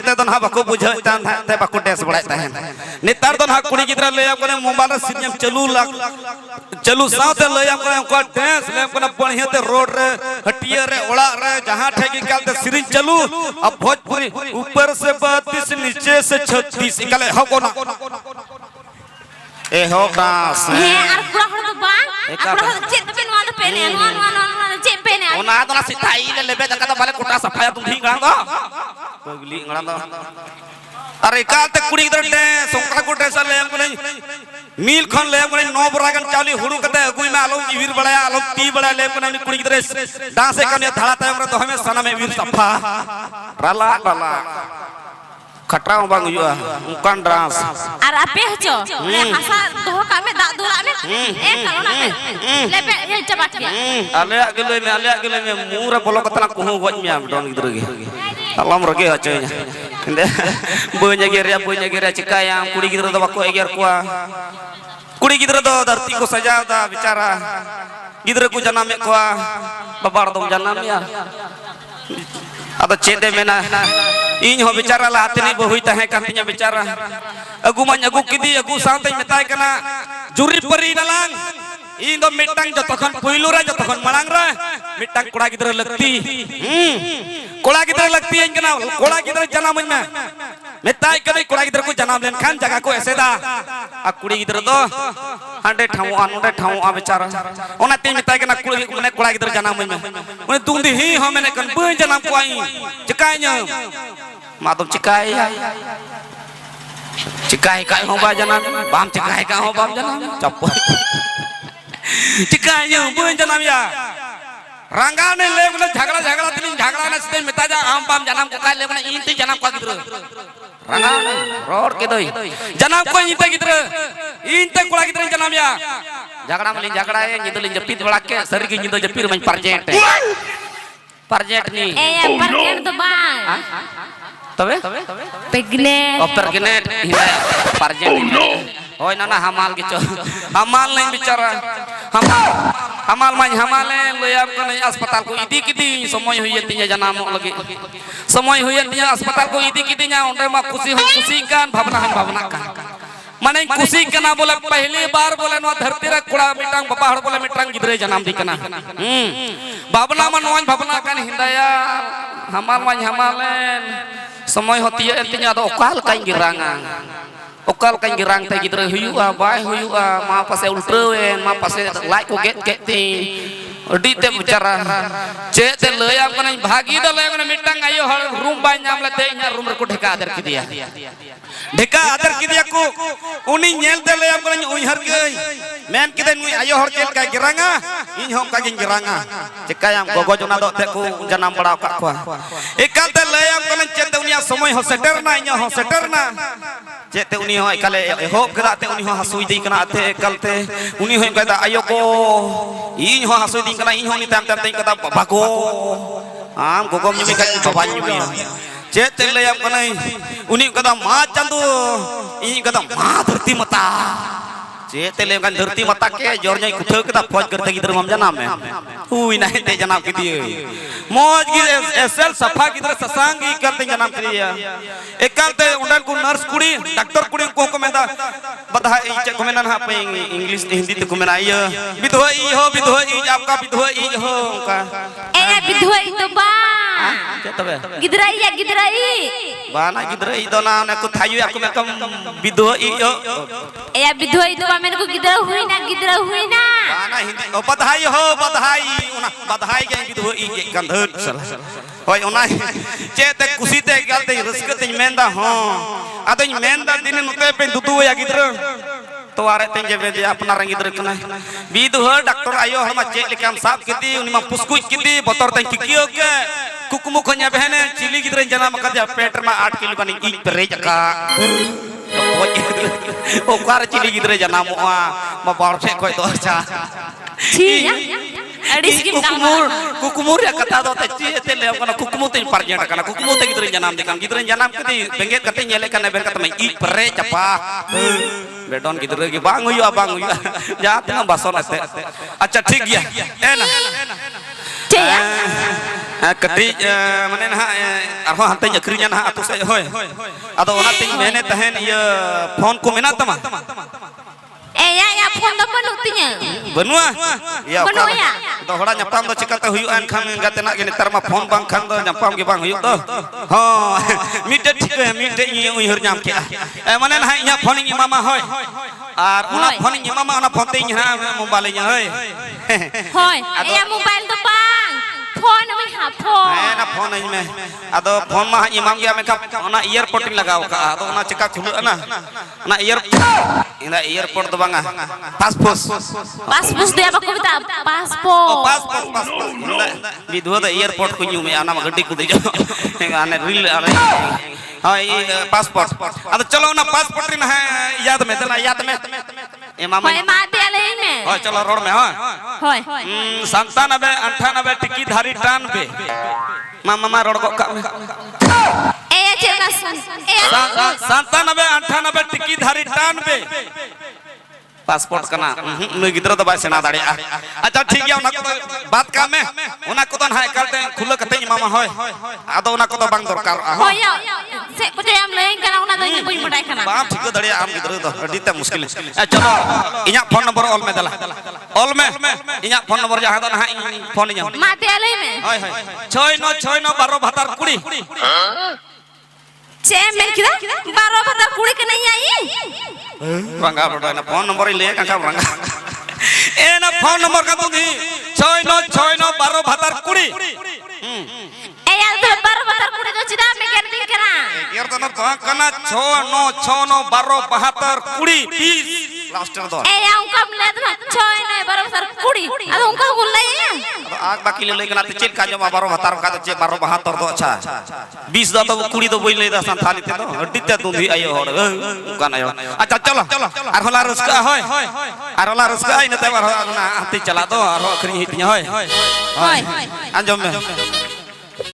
कोते तो ना बाको बुझे ते बाको टेस बड़ा तहन नेतार तो ना कुड़ी गिद्रा ले आप मोबाइल सिरियम चलू साथे ले आप को टेस ले अपना बढ़िया ते रोड रे हटिया रे ओड़ा रे जहां ठेकी कालते सिरिंज चलू अब भोजपुरी ऊपर से 32 नीचे से 36 इकले हो को ना ए हो क्लास हे आर पुरा हड़ बा पुरा चेत पेन वाला पेन चेत पेन ओना तो ना सिताई ले लेबे जका तो बाले कोटा सफाया तुम ढींग गड़ा दो पगली गड़ा दो अरे काल तक कुड़ी इधर टे सोंका कोटे सा ले हमको नहीं मील खन ले हमको नहीं 9 बरागन चावली हुड़ू कते अगुई में आलो वीर बड़ाया आलो ती बड़ा ले हमको नहीं कुड़ी इधर डांस करने धड़ा ता हमरे तो हमें सना में वीर सफा राला राला खटरा बांग हुआ उनकान डांस आर आपे हचो हसा तो का में दा दुला में ए करोना में लेबे ये चबा चबा आले अगले में मुरा बोलो कतना को गoj में डोन गिद्र गे अलम रगे हचोnya bonya geria cikaya kudi गिद्र do bako eger kuah kudi गिद्र do धरती को सजादा बिचारा गिद्र को जन्म kuah babar dom जन्म या ada cede mena इन हो बिचारा लातनी बहुई तहे कातिnya बिचारा अगु मन अगु किदी अगु साथे मेताय कना जुरी परी नलांग इन दो मिटang जतखन पुइलु रा जतखन मलांग रा मिटang कोड़ा गिद्र लगती कोड़ा गिद्र लगती इन कना कोड़ा गिद्र जन्म में मेताय कने कोड़ा गिद्र को जन्म लेन खान जगह को ऐसे दा आ कुड़ी गिद्र दो हांडे ठाऊ बेचारा ओना ते मेताय कना कुड़ी मने कोड़ा गिद्र जन्म में मने तुंदी ही हो मने कन बय जन्म को आई चकायnya मातम चिकाय काय हो बा जन्म बाम चिकाय का हो बाम जन्म चप चिकाय बय जन्म या रंगा ने ले बोले झगड़ा तीन झगड़ा ने से मिता जा आम बाम जन्म को काय ले बोले इन ती जन्म को गिद्र रंगा रोड के दोई जन्म को इन ते गिद्र इन ते कोड़ा गिद्र जन्म या झगड़ा में झगड़ा है निदलिन जपित बड़ा के सरी की निदो जपीर में परजेंट नी ए परजेंट तो बा तबे पेगनेट ओ पेगनेट हिला परजेंट होय ना हमाल के चो हमाल नहीं बिचारा हमाल हमाले लोयाम को नहीं अस्पताल को इदी किदी समय हुई तिया जन्म लगे समय हुई तिया अस्पताल को इदी किदी nya ओंडे मा खुशी कान भावना का माने खुशी कना बोले पहली बार बोले नो धरती रे कुड़ा मिटांग बाबा हड़ बोले मिटांग गिद्रे जन्म दी कना भावना मन नोन भावना कान हिंदाया हमाल मन हमालेन समय होती है तिया दो काल काई गिरang te गिद्रे हुयुआ बाय हुयुआ मा पासे उल्ट्रेन मा पासे लाइ को गेट ती अडी ते बिचारा चे ते लया कने भागी द लया कने मिटांग आयो हड़ रूम बाय नाम लेते इना रूम रे को ढेका आदर की दिया को उनी नेल दे लया कने उइहर के मेन किदे नुई आयो हड़ चेल का गिरांगा इन हम का गिरांगा चिकायाम गोगो जना दो ते को जन्म बड़ा का को एकाल ते लया कने चे ते उनिया समय हो सेटरना इnya हो सेटरना चे ते उनी हो एकाले होप कदा ते उनी हो हसुई दी कना ते एकालते उनी हो कदा आयो को इन हो हसुई दी कना इन हो नि ताम ते कदा बागो आम गोगो मी का बाबा मी चे ते लयाम कने उनी कदा मा चंदू इन कदा मा धरती मता चे ते ले kan धरती मता के जोरnya कुथे कदा फौज करते गिद्र मम जन्म में हुई नहीं ते जन्म की दी मौज की एसएल सफा गिद्र ससांगी करते जन्म करिया एकालते उंडन को नर्स कुड़ी डॉक्टर कुड़ी को मेदा बधाई चे को मेना हा पे इंग्लिश हिंदी ते को मेना ये विधवा ई हो आपका विधवा ई हो का ए विधवा ई तो बा चे तबे गिद्राई बाना गिद्राई दो ना ने को थायु aku में कम विधवा ई यो ए विधवा ई तो मैंने को गिद्रा हुई ना बाना हिंदी ओ बधाई उना बधाई के विधवा ई गंधर होय ओना चे ते खुशी ते गलते रस्क ते मेंदा हो अदन मेंदा दिन नुते पे दुदु या गिद्र तो आरे ते जे बे अपना रंग गिद्र कना विधवा डॉक्टर आयो हम चे लेके हम साफ किदी उनी मा पुस्कुच किदी बतर ते किकियो के कुकुमु खन्या बहने चिली गिद्र जन्म कर दिया पेट में 8 किलो बनी ई पेरे जका ओ कार चिली गिद्र जन्म हुआ मा बार से कोई तो अच्छा ठीक अड़िस की कुकुमुर या कथा दो ते ले कना कुकुमु ते परजेंट कना कुकुमु ते गिद्र जन्म दिकन गिद्र जन्म कदी बेंगे कते नेले कना बेर कते ई पेरे चपा बेडोन गिद्र की बांग हुआ जा तना बसोन अते अच्छा ठीक गया ए ना कटी माने ना आरो हाते अखरिया ना आतु से होय आदो ओनाते मेने तहन ये फोन को मेना तमा या फोन दो बनुतिnya बनुआ या बनुआ या दोहरा nyapam do चिकाते हुयु आन खान गातेना के नेतर मा फोन बांग खान दो nyapam के बांग हुयु दो हो मिटे ठीक है मिटे इ उहर नाम के माने ना इया फोन इ मामा होय आर ओना फोन इ मामा ओना फोन ते इहा मोबाइल इ होय होय या मोबाइल दो बांग फोन में हा फोन ना फोन इ में आदो फोन मा इमाम गया में का ओना ईयरपोर्ट लगाव का आदो ओना चिका खुलु ना ना ईयरपोर्ट दो बांगा पासपोर्ट दे बको बिता पासपोर्ट विधवा द ईयरपोर्ट को न्यू में आना गड्डी को दे जो आने रील हां ये पासपोर्ट अब चलो ना पासपोर्ट रे ना याद में ए मामा होय मा दे ले में होय चलो रोड में हां होय 97 98 टिकी धारी टान पे मामा रोड को का ए चेना 97 98 टिकी धारी टान पे पासपोर्ट कना नई गिद्रा तो बाय सेना दाड़े अच्छा ठीक है ओना को बात का में ओना को तो हाय करते खुल कते मामा होय आदो ओना को तो बांग दरकार होय से को हम लें कना ओना तो कोई मोटाई कना बा ठीक दाड़े आम गिद्रा तो अडीते मुश्किल चलो इया फोन नंबर ऑल में दला ऑल में इया फोन नंबर जहां तो ना फोन इया माते आले में होय 6969 12 भातार कुड़ी चे में किदा 12 भातार कुड़ी के नहीं आई रंगा बड़ा ना फोन नंबर ले का रंगा ए ना फोन नंबर का दूंगी 6969 12 भातार कुड़ी ए यार तो 12 भातार कुड़ी जो चिदा में कर दिन करा यार तो ना तो कना 6969 12 भातार कुड़ी 20 लास्ट दो ए या उनका ले तो 69 12 भातार कुड़ी अब उनका बोल ले आग बाकी ले लेकिन आते चेक का जमा 12 भातार का तो 12 भातार दो अच्छा 20 दा तो कुड़ी तो बोल ले दा संथाली ते तो हड्डीते दूंधी आयो होड़ का ना अच्छा चलो आर होला रसका होय आर होला रसका इ नते बार ना आती चला दो आर अखरी हितिया होय होय अंजम में